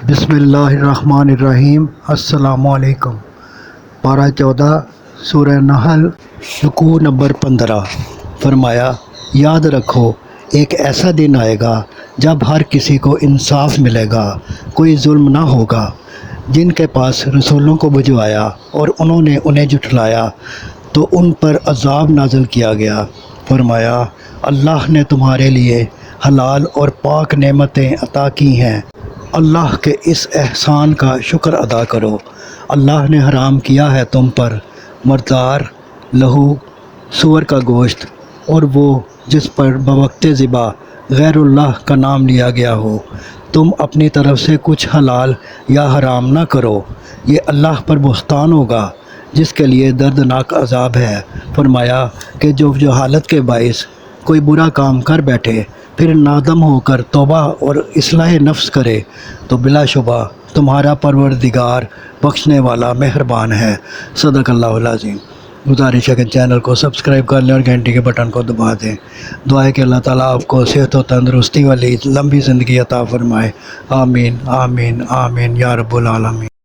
بسم اللہ الرحمن الرحیم۔ السلام علیکم۔ پارہ 14 سورہ نحل، رکوع نمبر 15۔ فرمایا، یاد رکھو ایک ایسا دن آئے گا جب ہر کسی کو انصاف ملے گا، کوئی ظلم نہ ہوگا۔ جن کے پاس رسولوں کو بھجوایا اور انہوں نے انہیں جھٹلایا تو ان پر عذاب نازل کیا گیا۔ فرمایا، اللہ نے تمہارے لیے حلال اور پاک نعمتیں عطا کی ہیں، اللہ کے اس احسان کا شکر ادا کرو۔ اللہ نے حرام کیا ہے تم پر مردار، لہو، سور کا گوشت اور وہ جس پر بوقت ذبح غیر اللہ کا نام لیا گیا ہو۔ تم اپنی طرف سے کچھ حلال یا حرام نہ کرو، یہ اللہ پر بہتان ہوگا جس کے لیے دردناک عذاب ہے۔ فرمایا کہ جو جہالت کے باعث کوئی برا کام کر بیٹھے پھر نادم ہو کر توبہ اور اصلاح نفس کرے تو بلا شبہ تمہارا پروردگار بخشنے والا مہربان ہے۔ صدق اللہ العظیم۔ گزارش ہے کہ چینل کو سبسکرائب کر لیں اور گھنٹی کے بٹن کو دبا دیں۔ دعا ہے کہ اللہ تعالیٰ آپ کو صحت و تندرستی والی لمبی زندگی عطا فرمائے۔ آمین آمین آمین یا رب العالمین۔